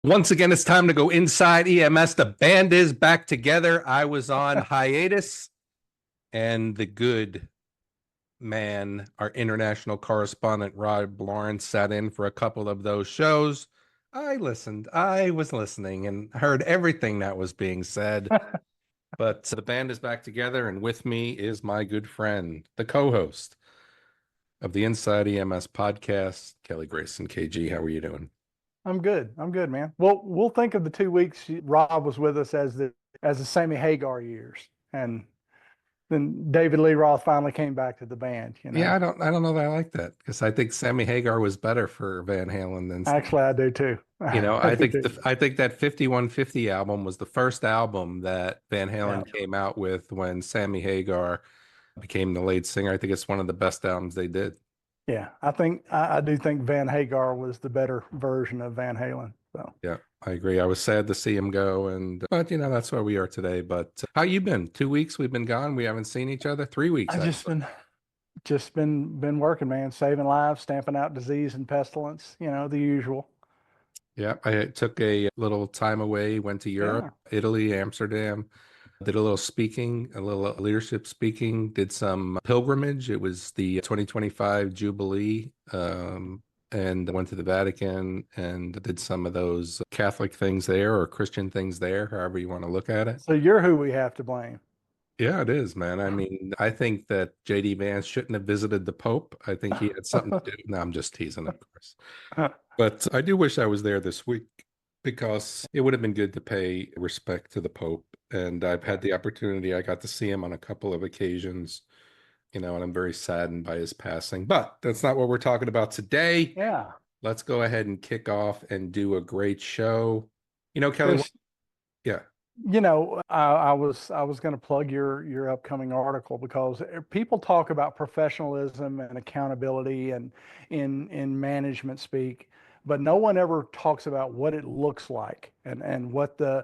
Once again, it's time to go inside EMS. The band is back together. I was on hiatus, and the good man, our international correspondent, Rob Lawrence, sat in for a couple of those shows. I listened. I was listening and heard everything that was being said. But the band is back together, and with me is my good friend, the co-host of the Inside EMS podcast, Kelly Grayson. KG, how are you doing? I'm good. I'm good, man. Well, we'll think of the 2 weeks Rob was with us as the Sammy Hagar years, and then David Lee Roth finally came back to the band. Yeah, I don't know that I like that because I think Sammy Hagar was better for Van Halen than Actually, I do too. I do too. I think that 5150 album was the first album that Van Yeah, Halen came out with when Sammy Hagar became the lead singer. I think it's one of the best albums they did. yeah. I do think Van Hagar was the better version of Van Halen. So Yeah, I agree. I was sad to see him go, and but that's where we are today. But how you been? 2 weeks we've been gone. We haven't seen each other. 3 weeks I just actually. been working, man, saving lives, stamping out disease and pestilence. The usual. Yeah, I took a little time away, went to Europe, Yeah. Italy, Amsterdam, did a little speaking, a little leadership speaking, did some pilgrimage. It was the 2025 Jubilee, and I went to the Vatican and did some of those Catholic things there or Christian things there, however you want to look at it. So you're who we have to blame. Yeah, it is, man. I mean, I think that JD Vance shouldn't have visited the Pope. I think he had something to do. No, I'm just teasing, of course. But I do wish I was there this week because it would have been good to pay respect to the Pope. And I've had the opportunity, I got to see him on a couple of occasions, and I'm very saddened by his passing. But that's not what we're talking about today. Yeah. Let's go ahead and kick off and do a great show. Kelly, There's yeah. I was going to plug your upcoming article because people talk about professionalism and accountability and in management speak, but no one ever talks about what it looks like and what the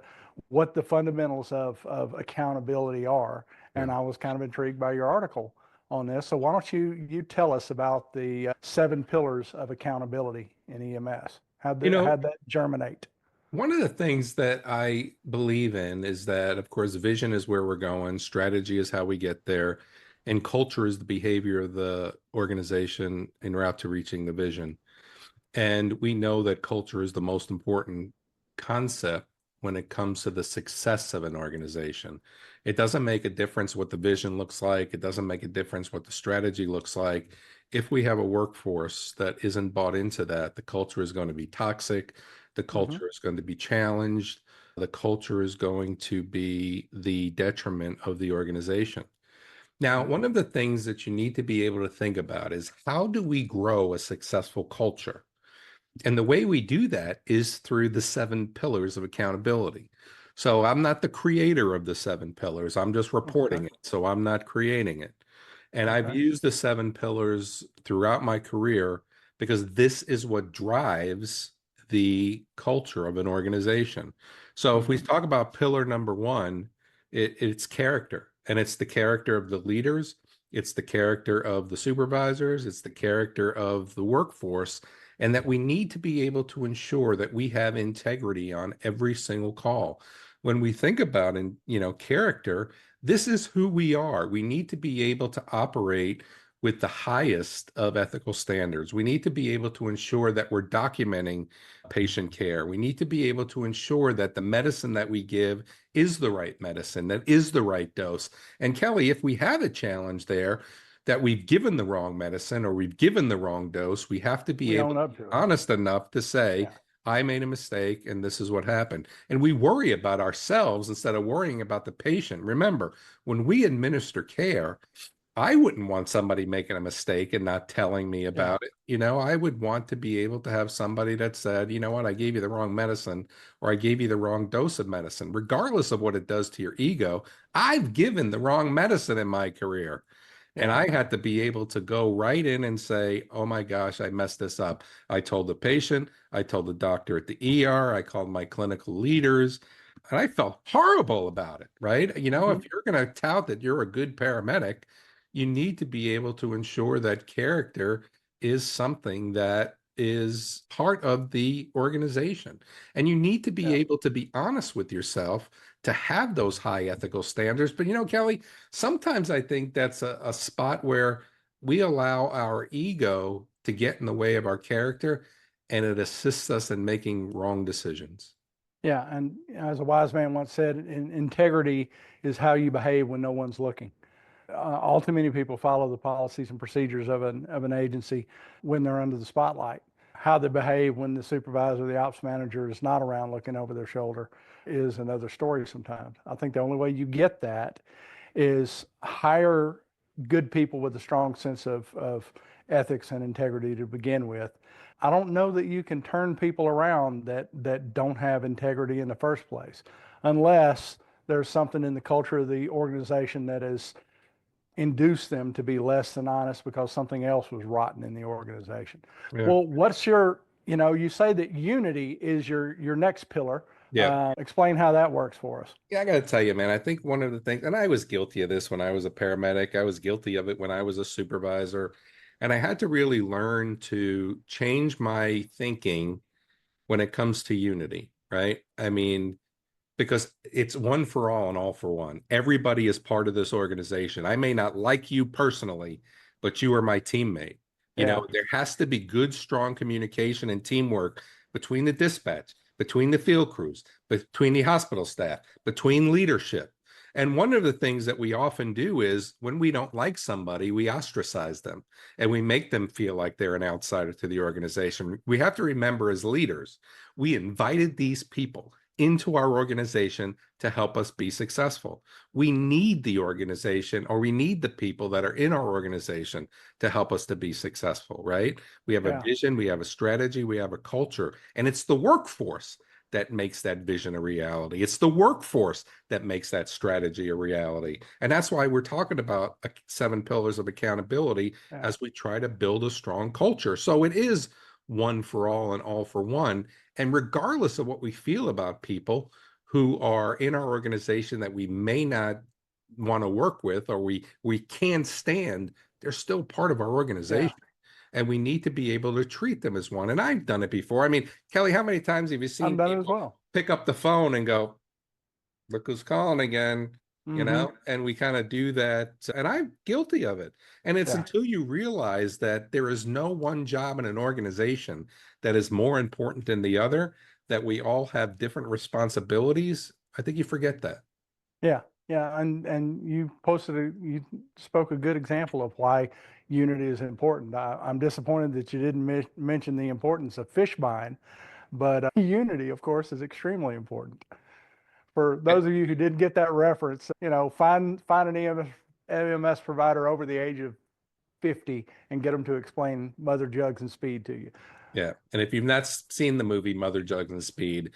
fundamentals of accountability are. Yeah. And I was kind of intrigued by your article on this. So why don't you tell us about the 7 pillars of accountability in EMS? How'd that germinate? One of the things that I believe in is that, of course, vision is where we're going, strategy is how we get there, and culture is the behavior of the organization en route to reaching the vision. And we know that culture is the most important concept when it comes to the success of an organization. It doesn't make a difference what the vision looks like. It doesn't make a difference what the strategy looks like. If we have a workforce that isn't bought into that, the culture is going to be toxic. The Hmm. culture is going to be challenged. The culture is going to be the detriment of the organization. Now, one of the things that you need to be able to think about is how do we grow a successful culture? And the way we do that is through the 7 pillars of accountability. So I'm not the creator of the 7 pillars. I'm just Okay. reporting it. So I'm not creating it. And I've Okay. used the 7 pillars throughout my career because this is what drives the culture of an organization. So if we Hmm. talk about pillar number one, it's character, and it's the character of the leaders, it's the character of the supervisors, it's the character of the workforce, and that we need to be able to ensure that we have integrity on every single call. When we think about character, this is who we are. We need to be able to operate with the highest of ethical standards. We need to be able to ensure that we're documenting patient care. We need to be able to ensure that the medicine that we give is the right medicine, that is the right dose. And Kelly, if we have a challenge there, that we've given the wrong medicine or we've given the wrong dose, we have to be We able own to up be to it. honest enough to say, Yeah. I made a mistake and this is what happened. And we worry about ourselves instead of worrying about the patient. Remember, when we administer care, I wouldn't want somebody making a mistake and not telling me Yeah. about it. I would want to be able to have somebody that said, you know what, I gave you the wrong medicine or I gave you the wrong dose of medicine, regardless of what it does to your ego. I've given the wrong medicine in my career. And Yeah. I had to be able to go right in and say, oh my gosh, I messed this up. I told the patient, I told the doctor at the ER, I called my clinical leaders, and I felt horrible about it, right? Hmm. If you're going to tout that you're a good paramedic, you need to be able to ensure that character is something that is part of the organization. And you need to be Yeah. able to be honest with yourself to have those high ethical standards. But, Kelly, sometimes I think that's a spot where we allow our ego to get in the way of our character, and it assists us in making wrong decisions. Yeah. And as a wise man once said, integrity is how you behave when no one's looking. All too many people follow the policies and procedures of an agency when they're under the spotlight. How they behave when the supervisor, the ops manager is not around looking over their shoulder is another story sometimes. I think the only way you get that is hire good people with a strong sense of ethics and integrity to begin with. I don't know that you can turn people around that don't have integrity in the first place, unless there's something in the culture of the organization that has induced them to be less than honest because something else was rotten in the organization. Yeah. Well, what's your, you say that unity is your next pillar. Yeah. Explain how that works for us. Yeah, I got to tell you, man, I think one of the things, and I was guilty of this when I was a paramedic, I was guilty of it when I was a supervisor, and I had to really learn to change my thinking when it comes to unity, right? I mean, because it's one for all and all for one. Everybody is part of this organization. I may not like you personally, but you are my teammate. Yeah, There has to be good, strong communication and teamwork between the dispatch, between the field crews, between the hospital staff, between leadership. And one of the things that we often do is when we don't like somebody, we ostracize them and we make them feel like they're an outsider to the organization. We have to remember as leaders, we invited these people into our organization to help us be successful. We need the organization, or we need the people that are in our organization to help us to be successful, right? We have a yeah, vision, we have a strategy, we have a culture, and it's the workforce that makes that vision a reality. It's the workforce that makes that strategy a reality. And that's why we're talking about 7 pillars of accountability yeah, as we try to build a strong culture. So it is one for all and all for one. And regardless of what we feel about people who are in our organization that we may not want to work with, or we can't stand, they're still part of our yeah. organization. And we need to be able to treat them as one. And I've done it before. I mean, Kelly, how many times have you I've seen done it as people well. pick up the phone and go, look who's calling again, Mm-hmm. and we kind of do that. And I'm guilty of it. And it's Yeah, until you realize that there is no one job in an organization that is more important than the other, that we all have different responsibilities. I think you forget that. yeah, yeah. And you spoke a good example of why unity is important. I'm disappointed that you didn't mention the importance of fish buying, but unity, of course, is extremely important. For those of you who didn't get that reference, find an EMS provider over the age of 50 and get them to explain mother jugs and speed to you. Yeah. And if you've not seen the movie Mother Jugs and Speed,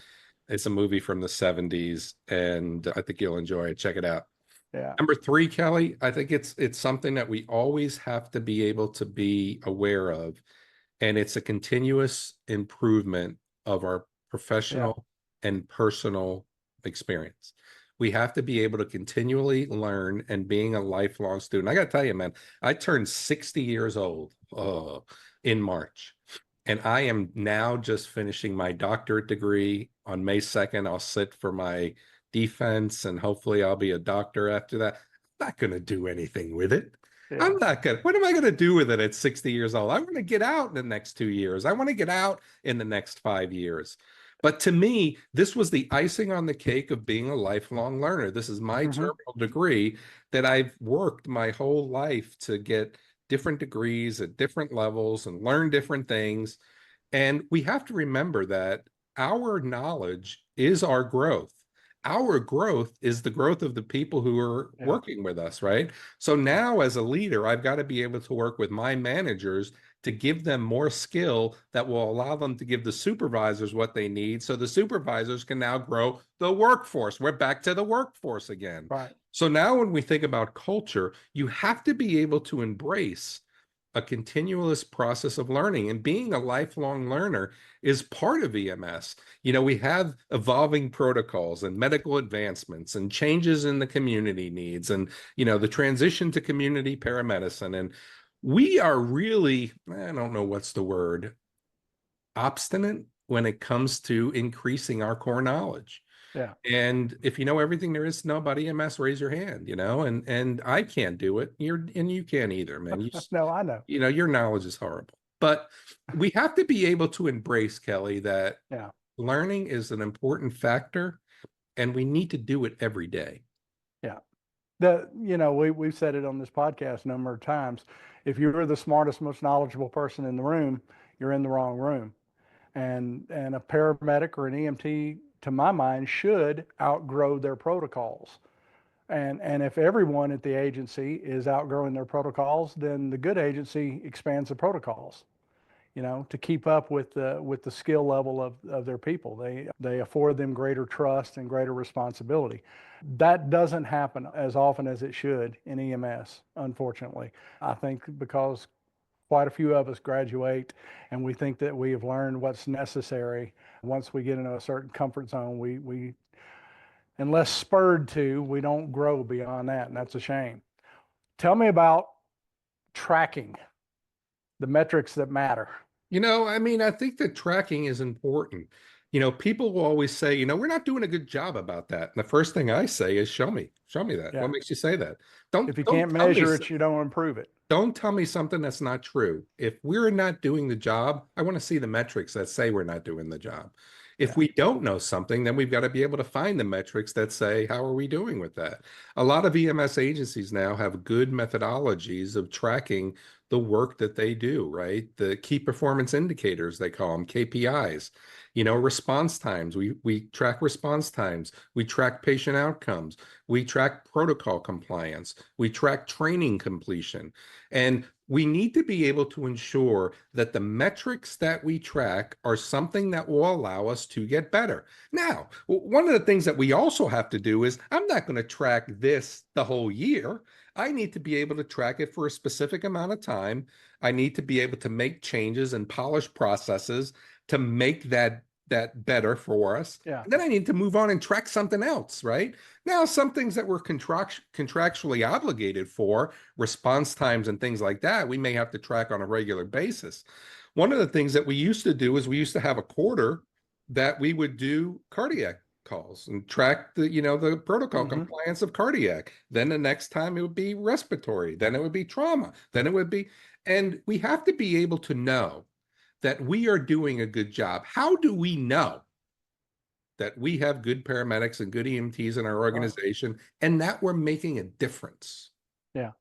it's a movie from the 70s, and I think you'll enjoy it. Check it out. Yeah, Number three, Kelly, I think it's something that we always have to be able to be aware of, and it's a continuous improvement of our yeah, professional and personal experience. We have to be able to continually learn, and being a lifelong student. I got to tell you, man, I turned 60 years old in March. And I am now just finishing my doctorate degree. On May 2nd, I'll sit for my defense, and hopefully I'll be a doctor after that. I'm not going to do anything with it. I'm yeah, not going to, what am I going to do with it at 60 years old? I want to get out in the next 2 years. I want to get out in the next 5 years. But to me, this was the icing on the cake of being a lifelong learner. This is my hmm, terminal degree that I've worked my whole life to get different degrees at different levels and learn different things. And we have to remember that our knowledge is our growth. Our growth is the growth of the people who are yeah, working with us, right? So now, as a leader, I've got to be able to work with my managers to give them more skill that will allow them to give the supervisors what they need, so the supervisors can now grow the workforce. We're back to the workforce again. right, So now, when we think about culture, you have to be able to embrace a continuous process of learning, and being a lifelong learner is part of EMS. We have evolving protocols and medical advancements and changes in the community needs, and the transition to community paramedicine. And we are really, I don't know what's the word, obstinate when it comes to increasing our core knowledge. Yeah. And if you know everything there is to know about EMS, raise your hand, and I can't do it. And you can't either, man. No, I know. Your knowledge is horrible. But we have to be able to embrace, Kelly, that Yeah. learning is an important factor and we need to do it every day. Yeah. We've said it on this podcast a number of times. If you're the smartest, most knowledgeable person in the room, you're in the wrong room. And a paramedic or an EMT, to my mind, should outgrow their protocols. And if everyone at the agency is outgrowing their protocols, then the good agency expands the protocols, to keep up with the skill level of their people. They afford them greater trust and greater responsibility. That doesn't happen as often as it should in EMS, unfortunately. I think because quite a few of us graduate and we think that we have learned what's necessary. Once we get into a certain comfort zone, we unless spurred to, we don't grow beyond that, and that's a shame. Tell me about tracking the metrics that matter. I think that tracking is important. People will always say, we're not doing a good job about that. And the first thing I say is, show me that. Yeah. What makes you say that? Don't If you don't can't tell me measure it, you don't improve it. don't tell me something that's not true. If we're not doing the job, I want to see the metrics that say we're not doing the job. If Yeah. we don't know something, then we've got to be able to find the metrics that say, how are we doing with that? A lot of EMS agencies now have good methodologies of tracking the work that they do, right? The key performance indicators, they call them KPIs. Response times. We track response times. We track patient outcomes. We track protocol compliance. We track training completion. And we need to be able to ensure that the metrics that we track are something that will allow us to get better. Now, one of the things that we also have to do is I'm not going to track this the whole year. I need to be able to track it for a specific amount of time. I need to be able to make changes and polish processes to make that better for us. Yeah. And then I need to move on and track something else, right? Now, some things that we're contractually obligated for, response times and things like that, we may have to track on a regular basis. One of the things that we used to do is we used to have a quarter that we would do cardiac calls and track the protocol compliance of cardiac. Then the next time it would be respiratory, then it would be trauma, then it would be, and we have to be able to know that we are doing a good job. How do we know that we have good paramedics and good EMTs in our organization and that we're making a difference? Yeah.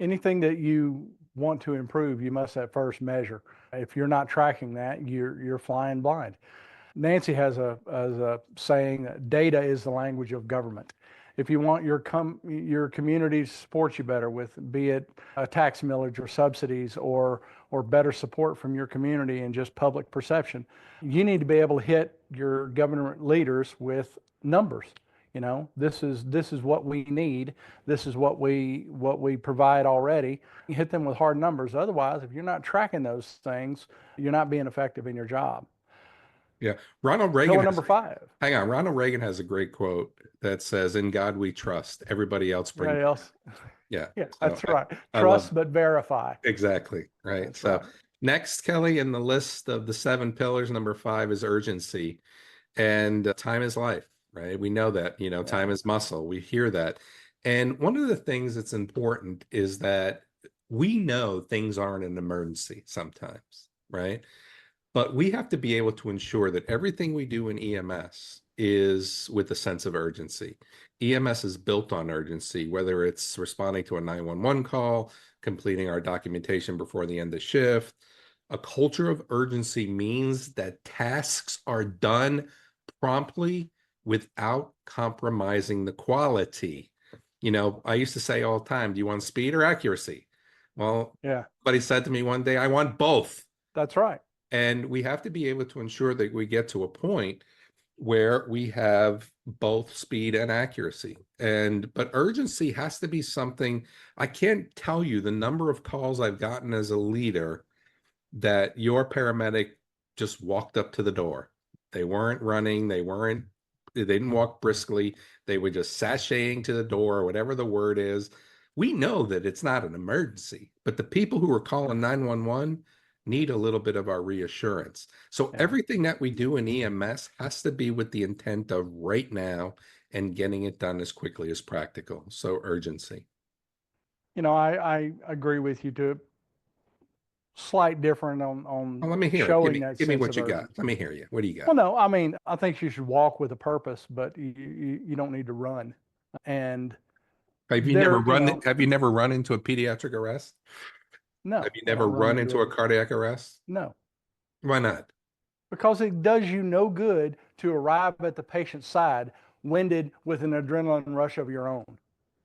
Anything that you want to improve, you must at first measure. If you're not tracking that, you're flying blind. Nancy has a saying that data is the language of government. If you want your community to support you better with, be it a tax millage or subsidies or better support from your community and just public perception, you need to be able to hit your government leaders with numbers. This is what we need. This is what we provide already. You hit them with hard numbers. Otherwise, if you're not tracking those things, you're not being effective in your job. Yeah. Ronald Reagan. Pillar number 5. Hang on. Ronald Reagan has a great quote that says, "In God we trust. Everybody else brings." Everybody else. Yeah. Yeah, So that's right. I Trust but verify. exactly. Right. That's So right. next, Kelly, in the list of the 7 pillars, number 5 is urgency. And time is life, right? We know that, time is muscle. We hear that. And one of the things that's important is that we know things aren't an emergency sometimes, right? But we have to be able to ensure that everything we do in EMS is with a sense of urgency. EMS is built on urgency, whether it's responding to a 911 call, completing our documentation before the end of shift. A culture of urgency means that tasks are done promptly without compromising the quality. I used to say all the time, do you want speed or accuracy? Well, Yeah, somebody said to me one day, I want both. that's right. And we have to be able to ensure that we get to a point where we have both speed and accuracy. But urgency has to be something. I can't tell you the number of calls I've gotten as a leader that your paramedic just walked up to the door. They weren't running, they didn't walk briskly, they were just sashaying to the door, or whatever the word is. We know that it's not an emergency, but the people who are calling 911, need a little bit of our reassurance. So Yeah. everything that we do in EMS has to be with the intent of right now and getting it done as quickly as practical. So urgency. I agree with you to slight different Well, on let me hear it. showing that Give me sense what of you got. Let urgency. me hear you. What do you got? Well, no, I mean, I think you should walk with a purpose, but you don't need to run. And there, Have you never run into a pediatric arrest? Have no, you I never don't run run into into it. a cardiac arrest? No, Why not? because it does you no good to arrive at the patient's side winded with an adrenaline rush of your own.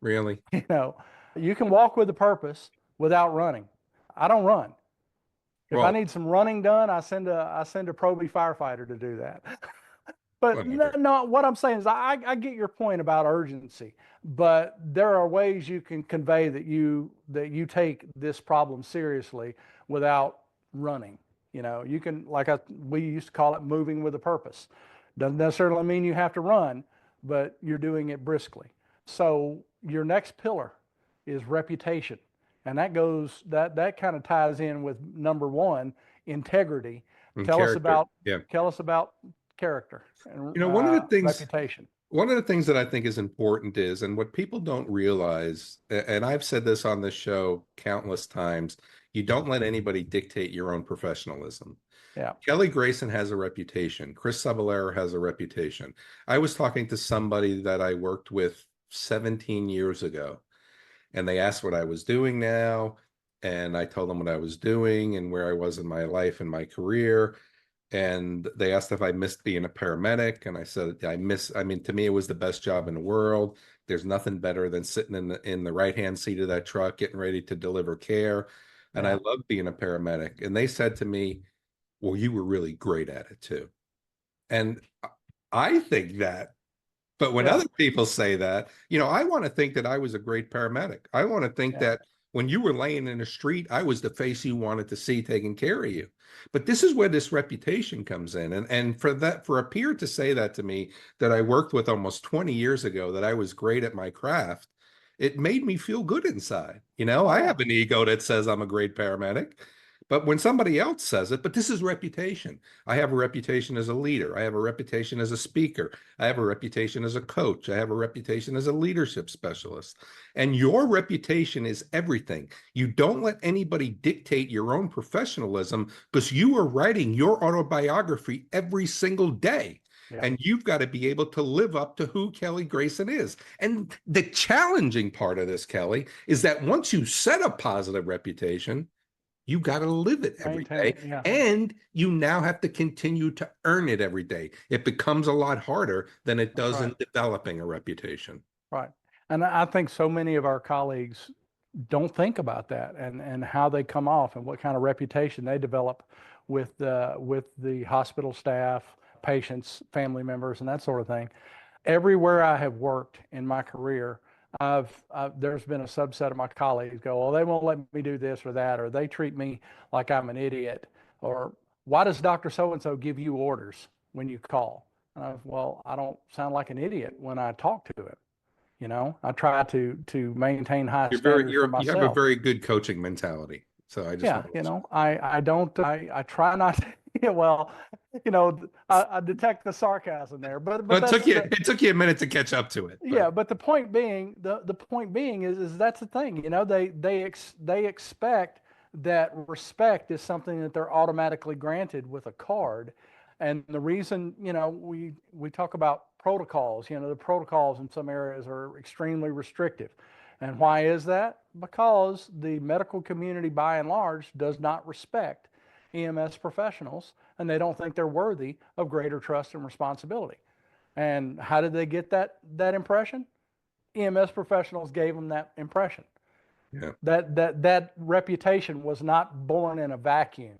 Really? You know, you can walk with a purpose without running. I don't run. If I Well, need some running done, I send a Proby firefighter to do that. But no, whatever. no, what I'm saying is I get your point about urgency, but there are ways you can convey that you take this problem seriously without running. You can, we used to call it moving with a purpose. Doesn't necessarily mean you have to run, but you're doing it briskly. So your next pillar is reputation. And that kind of ties in with number one, integrity. And Tell us character. about Yeah. tell us about character and You know, reputation. one of the things that I think is important is, and what people don't realize, and I've said this on this show countless times, you don't let anybody dictate your own professionalism. Yeah, Kelly Grayson has a reputation. Chris Cebollero has a reputation. I was talking to somebody that I worked with 17 years ago, and they asked what I was doing now. And I told them what I was doing and where I was in my life and my career. And they asked if I missed being a paramedic. And I said, I mean, to me, it was the best job in the world. There's nothing better than sitting in the right-hand seat of that truck, getting ready to deliver care. And I yeah, love being a paramedic. And they said to me, well, you were really great at it too. And I think that, but when yeah, other people say that, I want to think that I was a great paramedic. I want to think yeah, that when you were laying in the street, I was the face you wanted to see taking care of you. But this is where this reputation comes in. And for a peer to say that to me, that I worked with almost 20 years ago, that I was great at my craft, it made me feel good inside. I oh have an ego that says I'm a great paramedic. But when somebody else says it, but this is reputation. I have a reputation as a leader. I have a reputation as a speaker. I have a reputation as a coach. I have a reputation as a leadership specialist. And your reputation is everything. You don't let anybody dictate your own professionalism because you are writing your autobiography every single day. yeah, And you've got to be able to live up to who Kelly Grayson is. And the challenging part of this, Kelly, is that once you set a positive reputation, you got to live it every maintain day. it. Yeah, And you now have to continue to earn it every day. It becomes a lot harder than it that's does right, in developing a reputation. right. And I think so many of our colleagues don't think about that and how they come off and what kind of reputation they develop with the hospital staff, patients, family members, and that sort of thing. Everywhere I have worked in my career, there's been a subset of my colleagues go, well, they won't let me do this or that, or they treat me like I'm an idiot, or why does Dr. So and so give you orders when you call? Well, I don't sound like an idiot when I talk to him. I try to maintain high standards for You have a myself. very good coaching mentality. So I just Yeah, want to. I don't I try not to, yeah, well, I detect the sarcasm there, but Well, that's the it took you a minute to catch up to it, but yeah, but the point being is that's the thing, they expect that respect is something that they're automatically granted with a card. And the reason, we talk about protocols, the protocols in some areas are extremely restrictive. And why is that? Because the medical community by and large does not respect EMS professionals, and they don't think they're worthy of greater trust and responsibility. And how did they get that impression? EMS professionals gave them that impression. yeah, That reputation was not born in a vacuum.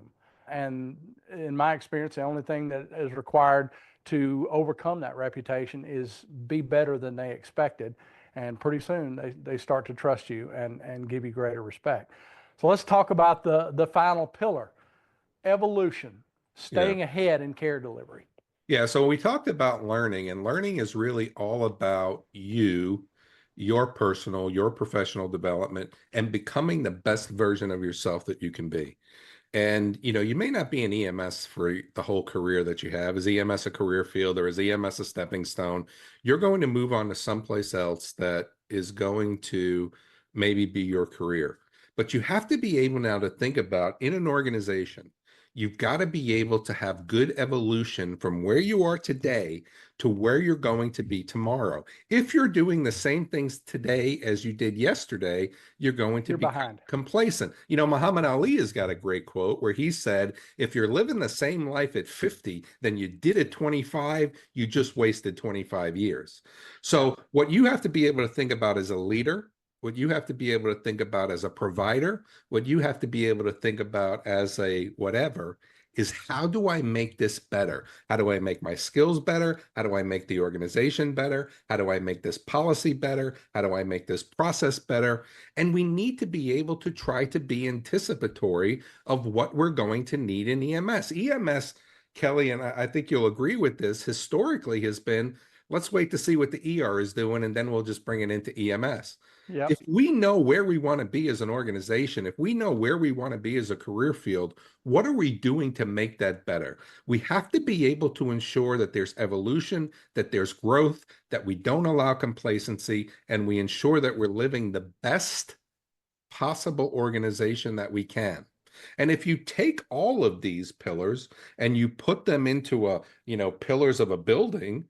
And in my experience, the only thing that is required to overcome that reputation is be better than they expected. And pretty soon they start to trust you and give you greater respect. So let's talk about the final pillar, evolution, yeah. staying ahead in care delivery. Yeah, so we talked about learning, and learning is really all about you, your professional development, and becoming the best version of yourself that you can be. And you may not be in EMS for the whole career that you have. Is EMS a career field or is EMS a stepping stone? You're going to move on to someplace else that is going to maybe be your career. But you have to be able now to think about in an organization, you've got to be able to have good evolution from where you are today to where you're going to be tomorrow. If you're doing the same things today as you did yesterday, you're going to You're be behind. complacent. Muhammad Ali has got a great quote where he said, if you're living the same life at 50 than you did at 25, you just wasted 25 years. Yeah. So, what you have to be able to think about as a leader, what you have to be able to think about as a provider, what you have to be able to think about as a whatever is how do I make this better? How do I make my skills better? How do I make the organization better? How do I make this policy better? How do I make this process better? And we need to be able to try to be anticipatory of what we're going to need in EMS. EMS, Kelly, and I think you'll agree with this, historically has been let's wait to see what the ER is doing and then we'll just bring it into EMS. If Yep. we know where we want to be as an organization, if we know where we want to be as a career field, what are we doing to make that better? We have to be able to ensure that there's evolution, that there's growth, that we don't allow complacency, and we ensure that we're living the best possible organization that we can. And if you take all of these pillars and you put them into pillars of a building,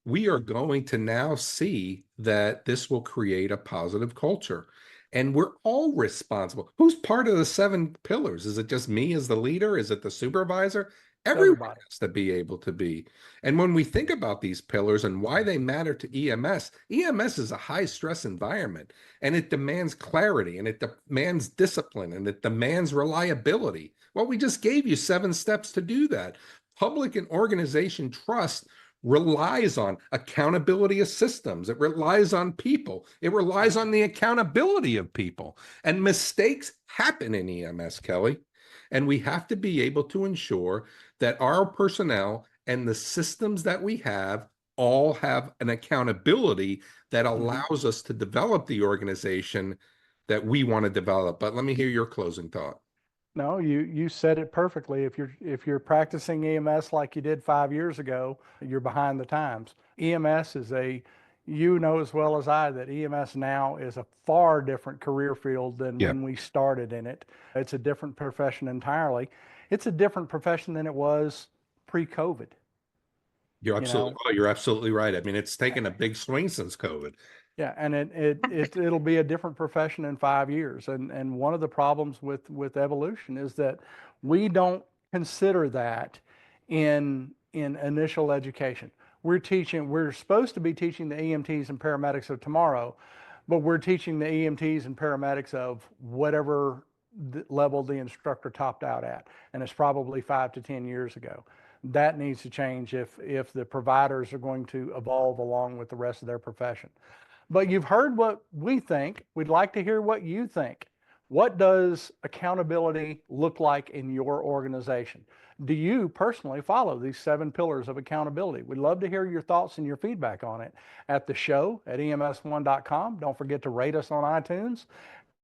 we are going to now see that this will create a positive culture. And we're all responsible. Who's part of the 7 pillars? Is it just me as the leader? Is it the supervisor? Everyone Everybody. has to be able to be. And when we think about these pillars and why they matter to EMS, EMS is a high stress environment and it demands clarity and it demands discipline and it demands reliability. Well, we just gave you 7 steps to do that. Public and organization trust relies on accountability of systems. It relies on people. It relies on the accountability of people. And mistakes happen in EMS, Kelly. And we have to be able to ensure that our personnel and the systems that we have all have an accountability that Mm-hmm. allows us to develop the organization that we want to develop. But let me hear your closing thought. No, you said it perfectly. If you're practicing EMS like you did 5 years ago, you're behind the times. EMS is you know as well as I that EMS now is a far different career field than Yeah, when we started in it. It's a different profession entirely. It's a different profession than it was pre-COVID, you know. you're absolutely right. I mean, it's taken a big swing since COVID. Yeah, and it'll be a different profession in 5 years. And one of the problems with evolution is that we don't consider that in initial education. We're supposed to be teaching the EMTs and paramedics of tomorrow, but we're teaching the EMTs and paramedics of whatever level the instructor topped out at, and it's probably 5 to 10 years ago. That needs to change if the providers are going to evolve along with the rest of their profession. But you've heard what we think. We'd like to hear what you think. What does accountability look like in your organization? Do you personally follow these 7 pillars of accountability? We'd love to hear your thoughts and your feedback on it at the show at ems1.com. Don't forget to rate us on iTunes.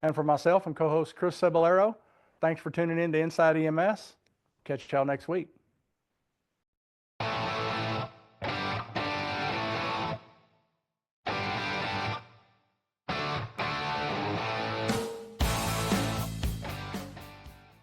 And for myself and co host Chris Cebollero, thanks for tuning in to Inside EMS. Catch y'all next week.